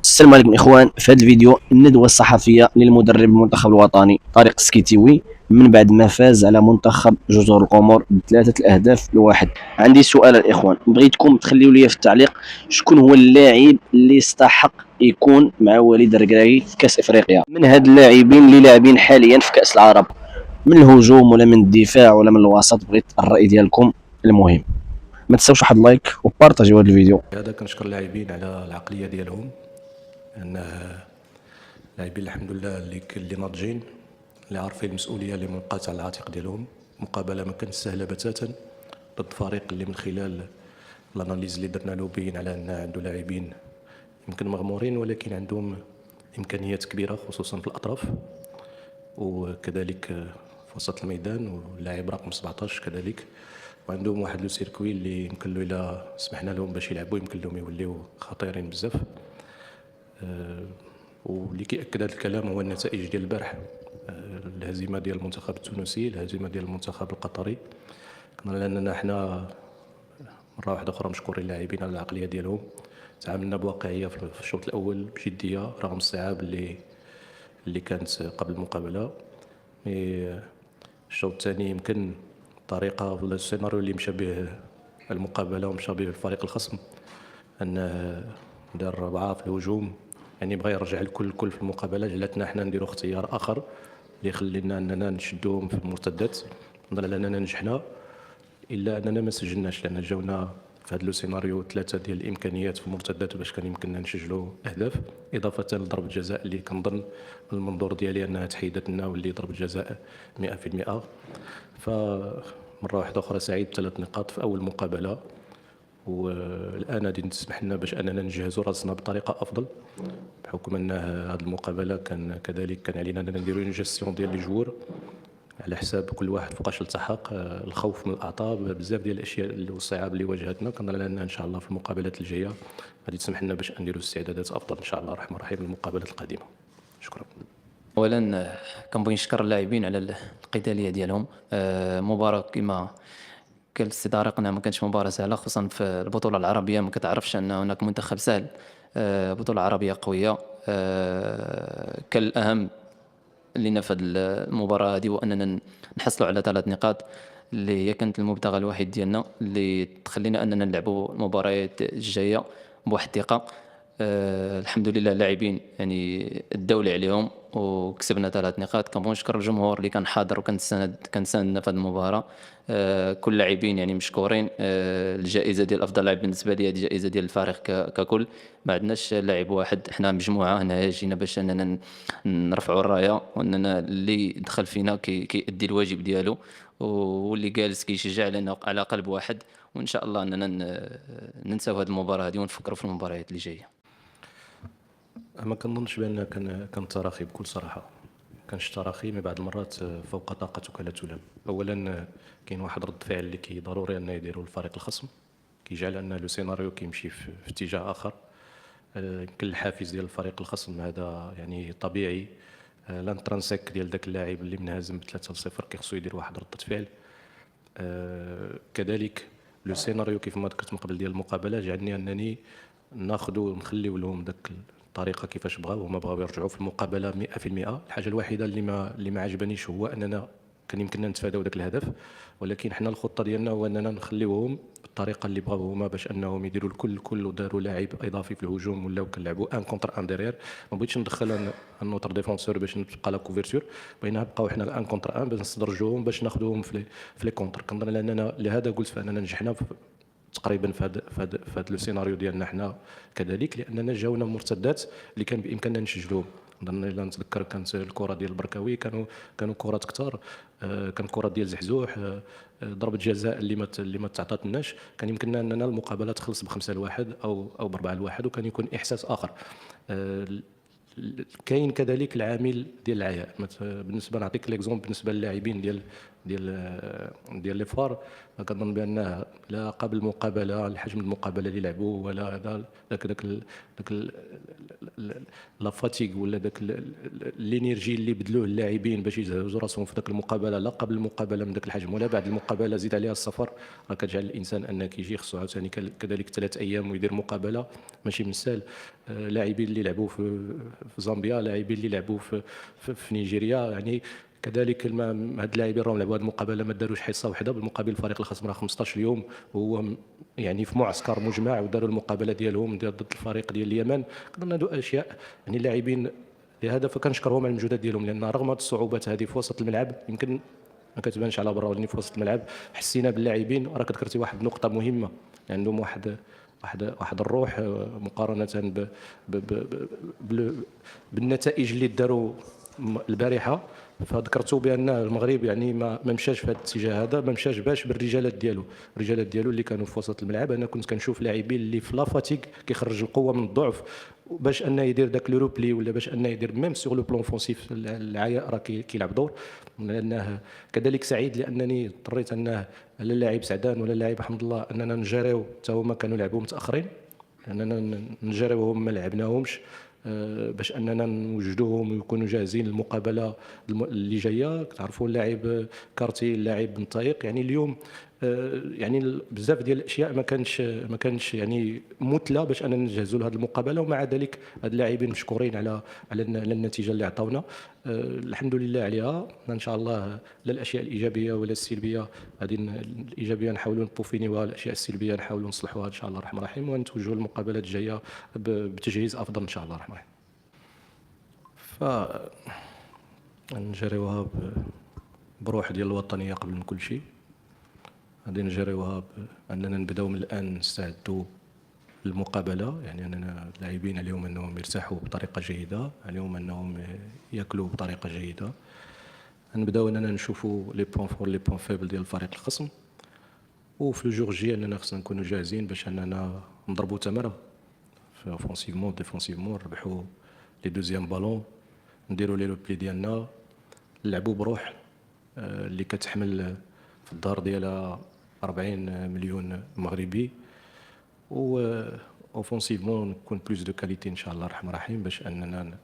السلام عليكم اخوان. في هذا الفيديو الندوه الصحفيه للمدرب المنتخب الوطني طارق السكيتيوي من بعد ما فاز على منتخب جزر القمر ب3 أهداف ل1. عندي سؤال الاخوان، بغيتكم تخليوا لي في التعليق شكون هو اللاعب اللي يستحق يكون مع وليد الركراكي في كاس افريقيا من هاد اللاعبين اللي لاعبين حاليا في كاس العرب، من الهجوم ولا من الدفاع ولا من الوسط. بغيت الراي ديالكم. المهم ما تنساوش واحد لايك وبارطاجيو هذا الفيديو. هذا كنشكر اللاعبين على العقليه ديالهم، انه لاعبين الحمد لله اللي ناضجين، اللي عارفين المسؤوليه اللي منقات على العاتق ديالهم. مقابله ما كانت سهله بتاتا ضد فريق اللي من خلال الاناليز اللي درنا له بين على ان عنده لاعبين يمكن مغمورين ولكن عندهم امكانيات كبيره خصوصا في الاطراف، وكذلك في وسط الميدان، واللاعب رقم 17 كذلك، وعندهم واحد لو سيركوي اللي يمكن له الا سمحنا لهم باش يلعبوا يمكن لهم يوليو خطيرين بزاف. واللي كيأكد هذا الكلام هو النتائج ديال البارح، الهزيمه ديال المنتخب التونسي، الهزيمه ديال المنتخب القطري. كنا لاننا حنا مره واحده اخرى مشكورين اللاعبين على العقليه ديالهم. تعاملنا بواقعيه في الشوط الاول بجديه رغم الصعاب اللي كانت قبل المقابله. الشوط الثاني يمكن الطريقه ولا السيناريو اللي مشى به المقابله ومشى به الفريق الخصم، انه دار 4 في الهجوم، يعني بغى يرجع الكل في المقابله، جعلتنا حنا نديرو اختيار اخر اللي خلينا اننا نشدوهم في المرتدات. نظن اننا نجحنا، الا اننا ما سجلناش، لان جاونا في هذا لو سيناريو 3 ديال الامكانيات في المرتدات باش كان يمكننا نسجلوا اهداف، اضافه لضربه الجزاء اللي كنظن المنظور ديالي انها تحيدت لنا واللي ضربه جزاء 100%. فمره واحده اخرى سعيد ب3 نقاط في اول مقابله، والان غادي تسمح لنا باش اننا نجهزوا راسنا بطريقه افضل، بحكم ان هذه المقابله كان علينا اننا نديروا اون جيستيون ديال لي جوور على حساب كل واحد فوقاش التحق. الخوف من الاعطاء، بزاف ديال الاشياء والصعاب اللي واجهتنا، كنظن ان شاء الله في المقابلات الجايه غادي تسمح لنا باش نديروا استعدادات افضل ان شاء الله الرحمن الرحيم للمقابلات القادمه. شكرا. اولا كنبغي نشكر اللاعبين على القتاليه ديالهم. مباراه كما قال السي طارق ما كانتش مباراه سهله، خصوصا في البطوله العربيه. ما كتعرفش ان هناك منتخب سهل. بطوله عربيه قويه. كان الاهم لينا في هذه المباراه هذه هو اننا نحصلوا على 3 نقاط، اللي هي كانت المبتغى الوحيد ديالنا، اللي تخلينا اننا نلعبوا المباريات الجايه بواحد الثقه. الحمد لله اللاعبين يعني اداو لي عليهم وكسبنا 3 نقاط. كنبغي نشكر الجمهور اللي كان حاضر وكان ساندنا في هذه المباراه. كل اللاعبين يعني مشكورين. الجائزه ديال افضل لاعب بالنسبه لي هذه جائزه ديال الفريق ككل. ما عندناش لاعب واحد، حنا مجموعه هنا جينا باش اننا نرفعوا الرايه، واننا اللي دخل فينا كيأدي الواجب ديالو، واللي جالس كيشجع لنا على قلب واحد. وان شاء الله اننا ننساو هذه المباراه هذه ونفكروا في المباريات اللي جايه. ما كنظنش بان كان تراخي، بكل صراحه كانش تراخي، من بعض المرات فوق طاقتك لا تلام. اولا كاين واحد رد فعل اللي ضروري انه يديروا الفريق الخصم، كيجعل ان لو سيناريو كيمشي في اتجاه اخر. يمكن الحافز ديال الفريق الخصم هذا يعني طبيعي. لانترانسيك ديال داك اللاعب اللي منهزم ب3-0 كيخصو يدير واحد ردة فعل. كذلك لو سيناريو كيف ما ذكرت من قبل ديال المقابله جعلني انني ناخذوا ونخليو لهم داك الطريقه كيفاش بغاو. هما بغاو يرجعوا في المقابله 100%. الحاجه الوحيده اللي ما عجبنيش هو اننا كان يمكننا نتفاداو داك الهدف، ولكن حنا الخطه ديالنا هو اننا نخليوهم بالطريقه اللي بغاو هما، باش انهم يديروا الكل وداروا لاعب اضافي في الهجوم، ولاو كنلعبوا ان كونتر ان ديرير. ما بغيتش ندخل ان نوتر ديفونسور باش نبقى لا كوفرتور، بغينا نبقاو حنا ان كونتر ان باش نستدرجوهم باش ناخذوهم في لي كونتر. كنظن اننا لهذا قلت فاننا نجحنا تقريبا في هذا لو سيناريو ديالنا حنا كذلك، لاننا جاونا مرتدات اللي كان بامكاننا نسجلوهم. نظن الا نتذكر كانت الكره ديال البركاوي، كانوا كرات كثار. كان كره ديال زحزوح، ضربه جزاء اللي ما تعطاتناش. كان يمكننا اننا المقابله تخلص ب5-1 او ب4-1، وكان يكون احساس اخر. كاين كذلك العامل ديال العياء. بالنسبه نعطيك ليكزومبل بالنسبه للاعبين ديال لي فار، كنظن بان لا قبل المقابله الحجم المقابله اللي لعبوا ولا هذا داك لا فاتيغ ولا داك الانرجي اللي بذلوه اللاعبين باش يجهزوا راسهم في داك المقابله، لا قبل المقابله من داك الحجم ولا بعد المقابله، زيد عليها السفر، راه كتجعل الانسان انك يجي خصو عاوتاني كذلك 3 ايام ويدير مقابله ماشي من سهل. لاعبين اللي لعبوا في زامبيا، لاعبين اللي لعبوا في نيجيريا، يعني كذلك هاد اللاعبين راهم لعبوا هاد المقابله ما داروش حصه وحده، بالمقابل الفريق الخصم راه 15 يوم وهو يعني في معسكر مجمع وداروا المقابله ديالهم ضد الفريق ديال اليمن. كنا هادو اشياء يعني اللاعبين لهذا فكنشكرهم على المجهودات ديالهم، لان رغم هاد الصعوبات هذه في وسط الملعب يمكن ما كتبانش على برا، ولكن في وسط الملعب حسينا باللاعبين. راه كذكرتي واحد النقطه مهمه، عندهم واحد الروح مقارنه ب ب ب بالنتائج اللي داروا البارحه. فذكرتوا بان المغرب يعني ما مشاش في هذا الاتجاه هذا، ما مشاش باش بالرجالات ديالو، الرجالات ديالو اللي كانوا في وسط الملعب. انا كنت كنشوف لاعبين اللي في لافاتيغ كيخرج القوه من الضعف باش انه يدير داك لو روبلي، ولا باش انه يدير ميم سور لو بلون فونسيف العياء راه كيلعب دور. لانه كذلك سعيد لانني اضطريت انه لا اللاعب سعدان ولا اللاعب حمد الله اننا نجريو، حتى هما كانوا لعبوا متاخرين، اننا نجريوهم ما لعبناهمش باش اننا نوجدوهم ويكونوا جاهزين للمقابله اللي جايه. تعرفوا اللاعب كارتي، اللاعب بن طايق، يعني اليوم يعني بزاف ديال الاشياء ما كانش يعني مثلى باش اننا نجهزوا لهذه المقابله، ومع ذلك هاد اللاعبين مشكورين على النتيجه اللي عطاونا، الحمد لله عليها. ان شاء الله لا الاشياء الايجابيه ولا السلبيه، هذه الايجابيه نحاولوا نبوفينيوها، الاشياء السلبيه نحاولوا نصلحوها ان شاء الله الرحمن الرحيم، ونتوجهوا للمقابلات الجايه بتجهيز افضل ان شاء الله الرحمن الرحيم. ف نجريوها بروح ديال الوطنيه قبل من كل شيء، غادي نجريوها باننا نبداو من الان نستعدوا للمقابله، يعني اننا اللاعبين اليوم انهم يرتاحوا بطريقه جيده، اليوم انهم ياكلوا بطريقه جيده، نبداو اننا نشوفوا لي بوين فور لي بوين فيبل ديال الفريق الخصم، وفي الجور جي اننا خصنا نكونوا جاهزين باش اننا نضربوا تمره في اوفونسيفمون ديفونسيفمون، نربحوا لي دوزيام بالون، نديروا لي لوبلي ديالنا، نلعبوا بروح اللي كتحمل في الدار ديالها 40 مليون مغربي، و اوفونسيفمون نكون بلوس دو كاليتي ان شاء الله الرحمن الرحيم، باش اننا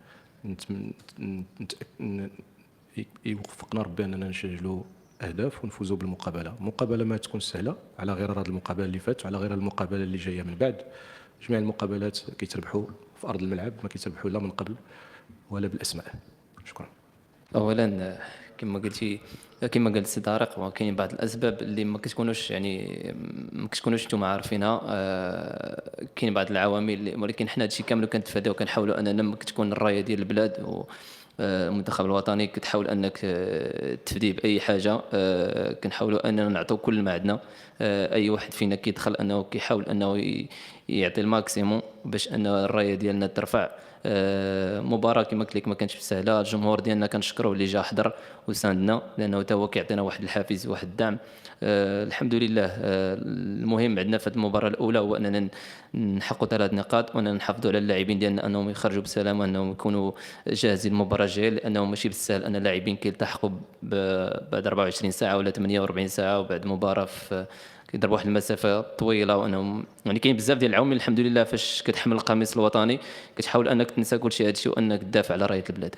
يوفقنا ربي اننا نسجلوا اهداف ونفوزوا بالمقابله. المقابله ما تكون سهله على غير هذه المقابله اللي فاتت وعلى غير المقابله اللي جايه من بعد. جميع المقابلات كيتربحوا في ارض الملعب، ما كيتربحوا لا من قبل ولا بالاسماء. شكرا. اولا كما قلتي، كما قال السي طارق، وكاين بعض الاسباب اللي ما كتكونوش نتوما عارفينها، كاين بعض العوامل، ولكن حنا هادشي كامل كنتفاداو، كنحاولوا اننا لما كتكون الرايه ديال البلاد والمنتخب الوطني كتحاول انك تفديه باي حاجه، كنحاولوا اننا نعطيو كل ما عندنا. اي واحد فينا كيدخل انه كيحاول انه يعطي الماكسيموم باش ان الرايه ديالنا ترفع. مباراه كما قلت لك ما كانتش سهله، الجمهور ديالنا كنشكروه اللي جا حضر وساندنا، لانه حتى هو كيعطينا واحد الحافز وواحد الدعم. الحمد لله. المهم عندنا في المباراه الاولى هو اننا نحققوا 3 نقاط، واننا نحافظوا على اللاعبين ديالنا انهم يخرجوا بسلام، وانهم يكونوا جاهزين للمباراه الجايه، لانه ماشي بالسهل ان اللاعبين كيلتحقوا بعد 24 ساعه ولا 48 ساعه وبعد مباراه كيضربوا واحد المسافه طويله، وانهم يعني كاين بزاف ديال العوامل. الحمد لله فاش كتحمل القميص الوطني كتحاول انك تنسى كل شيء هادشي، وانك تدافع على رايه البلاد.